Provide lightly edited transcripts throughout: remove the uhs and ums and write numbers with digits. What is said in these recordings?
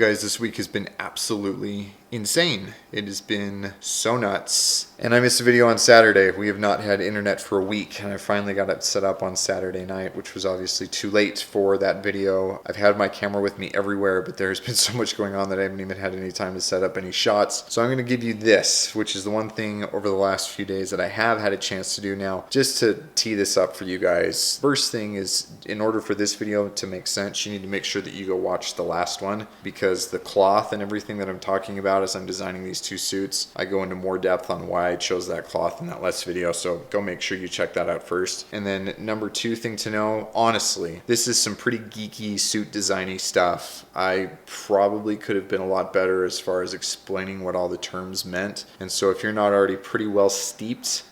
You guys, this week has been absolutely insane. It has been so nuts. And I missed a video on Saturday. We have not had internet for a week, and I finally got it set up on Saturday night, which was obviously too late for that video. I've had my camera with me everywhere, but there's been so much going on that I haven't even had any time to set up any shots. So I'm going to give you this, which is the one thing over the last few days that I have had a chance to do now, just to tee this up for you guys. First thing is, in order for this video to make sense, you need to make sure that you go watch the last one, because the cloth and everything that I'm talking about as I'm designing these two suits, I go into more depth on why I chose that cloth in that last video, so go make sure you check that out first. And then number two thing to know, honestly, this is some pretty geeky suit designy stuff. I probably could have been a lot better as far as explaining what all the terms meant, and so if you're not already pretty well steeped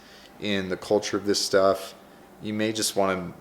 in the culture of this stuff, you may just want to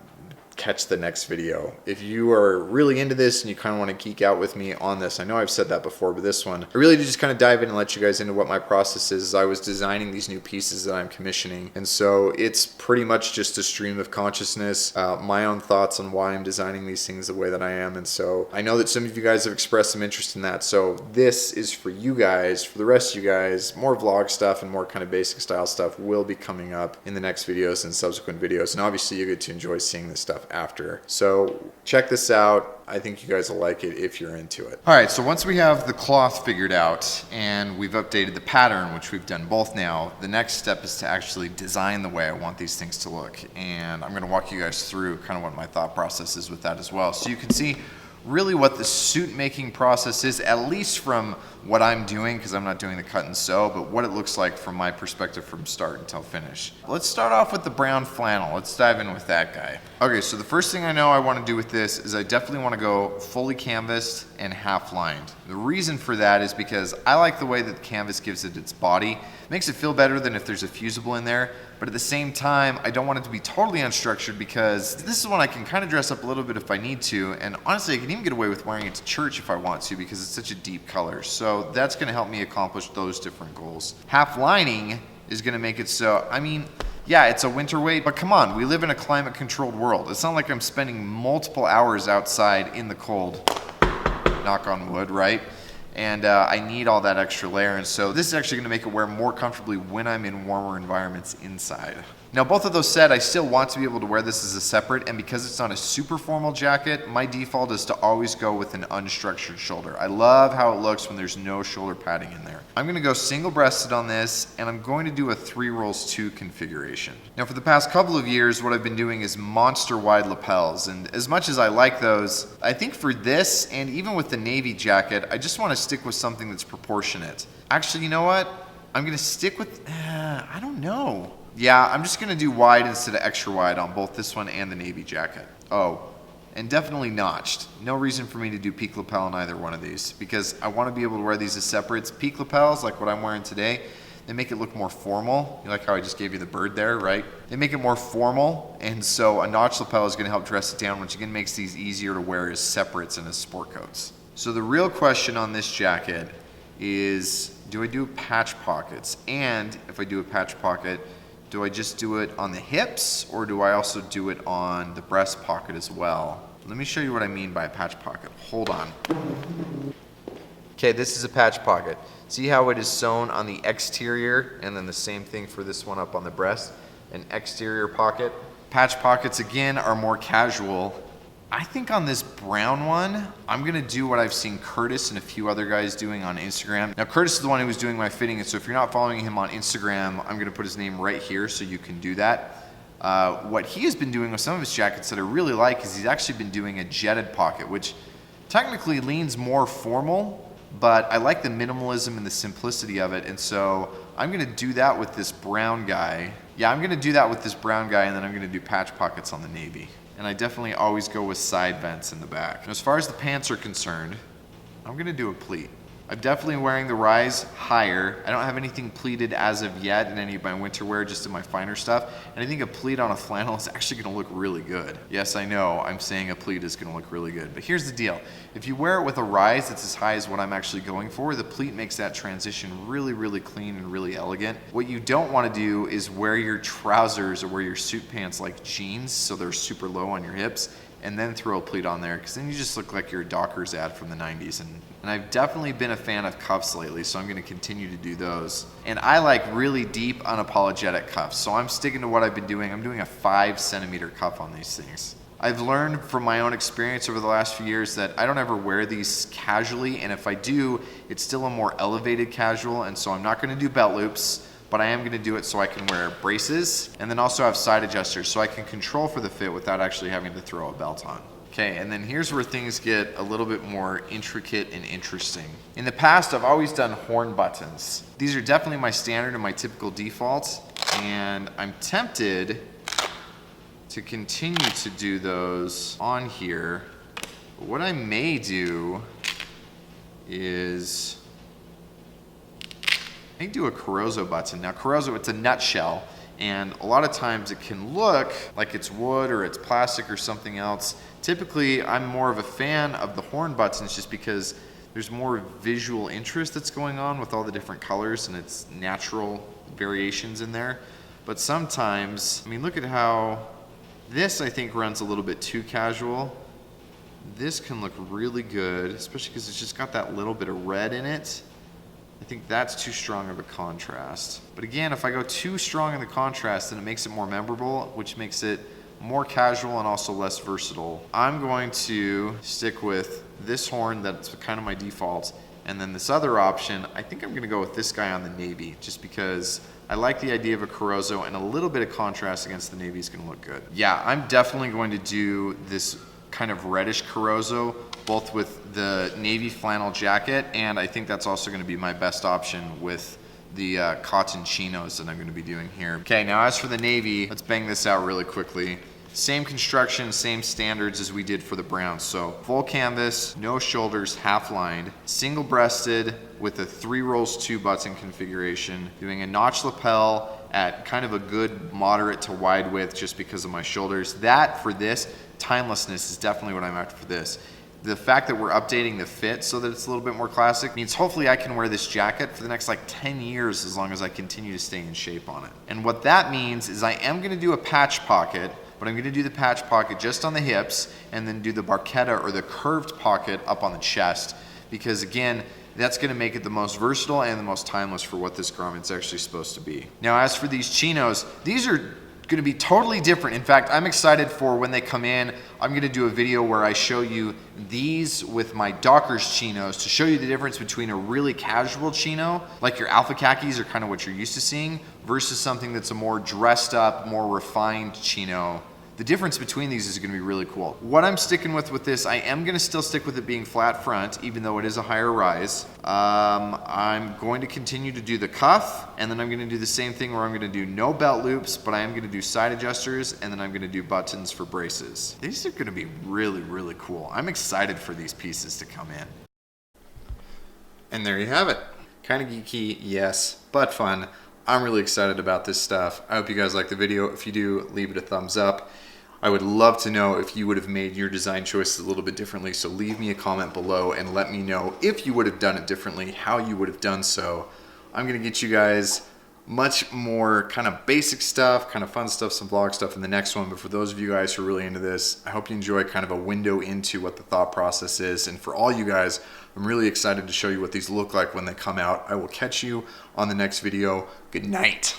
catch the next video. If you are really into this and you kind of want to geek out with me on this, I know I've said that before, but this one, I really did just kind of dive in and let you guys into what my process is as I was designing these new pieces that I'm commissioning. And so it's pretty much just a stream of consciousness, my own thoughts on why I'm designing these things the way that I am. And so I know that some of you guys have expressed some interest in that. So this is for you guys. For the rest of you guys, more vlog stuff and more kind of basic style stuff will be coming up in the next videos and subsequent videos. And obviously you get to enjoy seeing this stuff after. So check this out. I think you guys will like it if you're into it. All right, so once we have the cloth figured out and we've updated the pattern, which we've done both now, the next step is to actually design the way I want these things to look. And I'm gonna walk you guys through kind of what my thought process is with that as well. So you can see really what the suit making process is, at least from what I'm doing, because I'm not doing the cut and sew, but what it looks like from my perspective from start until finish. Let's start off with the brown flannel. Let's dive in with that guy. Okay, so the first thing I know I want to do with this is I definitely want to go fully canvassed and half lined. The reason for that is because I like the way that the canvas gives it its body. It makes it feel better than if there's a fusible in there, but at the same time, I don't want it to be totally unstructured, because this is one I can kind of dress up a little bit if I need to, and honestly, I can even get away with wearing it to church if I want to, because it's such a deep color. So that's going to help me accomplish those different goals. Half lining is going to make it so, I mean, yeah, it's a winter weight, but come on, we live in a climate controlled world. It's not like I'm spending multiple hours outside in the cold, knock on wood, right? And I need all that extra layer, and so this is actually gonna make it wear more comfortably when I'm in warmer environments inside. Now, both of those said, I still want to be able to wear this as a separate, and because it's not a super formal jacket, my default is to always go with an unstructured shoulder. I love how it looks when there's no shoulder padding in there. I'm gonna go single breasted on this, and I'm going to do a 3 rolls 2 configuration. Now, for the past couple of years, what I've been doing is monster wide lapels, and as much as I like those, I think for this, and even with the navy jacket, I just wanna stick with something that's proportionate. Actually, you know what? I'm gonna stick with, I don't know. Yeah, I'm just gonna do wide instead of extra wide on both this one and the navy jacket. Oh, and definitely notched. No reason for me to do peak lapel on either one of these, because I wanna be able to wear these as separates. Peak lapels, like what I'm wearing today, they make it look more formal. You like how I just gave you the bird there, right? They make it more formal, and so a notch lapel is gonna help dress it down, which again makes these easier to wear as separates and as sport coats. So the real question on this jacket is, do I do patch pockets? And if I do a patch pocket, do I just do it on the hips, or do I also do it on the breast pocket as well? Let me show you what I mean by a patch pocket. Hold on. Okay, this is a patch pocket. See how it is sewn on the exterior, and then the same thing for this one up on the breast, an exterior pocket. Patch pockets, again, are more casual. I think on this brown one, I'm gonna do what I've seen Curtis and a few other guys doing on Instagram. Now, Curtis is the one who was doing my fitting, and so if you're not following him on Instagram, I'm gonna put his name right here so you can do that. What he has been doing with some of his jackets that I really like is he's actually been doing a jetted pocket, which technically leans more formal, but I like the minimalism and the simplicity of it, and so I'm gonna do that with this brown guy. Yeah, I'm gonna do that with this brown guy, and then I'm gonna do patch pockets on the navy. And I definitely always go with side vents in the back. And as far as the pants are concerned, I'm gonna do a pleat. I'm definitely wearing the rise higher. I don't have anything pleated as of yet in any of my winter wear, just in my finer stuff. And I think a pleat on a flannel is actually gonna look really good. Yes, I know, I'm saying a pleat is gonna look really good, but here's the deal. If you wear it with a rise that's as high as what I'm actually going for, the pleat makes that transition really, really clean and really elegant. What you don't wanna do is wear your trousers or wear your suit pants like jeans, so they're super low on your hips, and then throw a pleat on there, because then you just look like your Dockers ad from the 90s. And I've definitely been a fan of cuffs lately, so I'm going to continue to do those. And I like really deep, unapologetic cuffs, so I'm sticking to what I've been doing. I'm doing a 5-centimeter cuff on these things. I've learned from my own experience over the last few years that I don't ever wear these casually, and if I do, it's still a more elevated casual, and so I'm not going to do belt loops, but I am going to do it so I can wear braces, and then also have side adjusters so I can control for the fit without actually having to throw a belt on. Okay, and then here's where things get a little bit more intricate and interesting. In the past, I've always done horn buttons. These are definitely my standard and my typical default, and I'm tempted to continue to do those on here. But what I may do is I do a Carozzo button. Now Carozzo, it's a nutshell, and a lot of times it can look like it's wood or it's plastic or something else. Typically, I'm more of a fan of the horn buttons just because there's more visual interest that's going on with all the different colors and its natural variations in there. But sometimes, I mean, look at how this, I think, runs a little bit too casual. This can look really good, especially because it's just got that little bit of red in it. I think that's too strong of a contrast. But again, if I go too strong in the contrast, then it makes it more memorable, which makes it more casual and also less versatile. I'm going to stick with this horn that's kind of my default, and then this other option, I think I'm gonna go with this guy on the navy, just because I like the idea of a Carozzo, and a little bit of contrast against the navy is gonna look good. Yeah, I'm definitely going to do this kind of reddish Carozzo, both with the navy flannel jacket, and I think that's also gonna be my best option with the cotton chinos that I'm gonna be doing here. Okay, now as for the navy, let's bang this out really quickly. Same construction, same standards as we did for the brown. So full canvas, no shoulders, half lined, single breasted with a 3 rolls 2 button configuration, doing a notch lapel at kind of a good moderate to wide width just because of my shoulders. That for this, timelessness is definitely what I'm after for this. The fact that we're updating the fit so that it's a little bit more classic means hopefully I can wear this jacket for the next like 10 years as long as I continue to stay in shape on it. And what that means is I am gonna do a patch pocket, but I'm gonna do the patch pocket just on the hips and then do the barchetta or the curved pocket up on the chest, because again, that's gonna make it the most versatile and the most timeless for what this garment's actually supposed to be. Now as for these chinos, these are gonna be totally different. In fact, I'm excited for when they come in. I'm gonna do a video where I show you these with my Dockers chinos to show you the difference between a really casual chino, like your alpha khakis are kind of what you're used to seeing, versus something that's a more dressed up, more refined chino. The difference between these is gonna be really cool. What I'm sticking with this, I am gonna still stick with it being flat front, even though it is a higher rise. I'm going to continue to do the cuff, and then I'm gonna do the same thing where I'm gonna do no belt loops, but I am gonna do side adjusters, and then I'm gonna do buttons for braces. These are gonna be really, really cool. I'm excited for these pieces to come in. And there you have it. Kind of geeky, yes, but fun. I'm really excited about this stuff. I hope you guys like the video. If you do, leave it a thumbs up. I would love to know if you would have made your design choices a little bit differently, so leave me a comment below and let me know if you would have done it differently, how you would have done so. I'm gonna get you guys much more kind of basic stuff, kind of fun stuff, some vlog stuff in the next one, but for those of you guys who are really into this, I hope you enjoy kind of a window into what the thought process is, and for all you guys, I'm really excited to show you what these look like when they come out. I will catch you on the next video. Good night.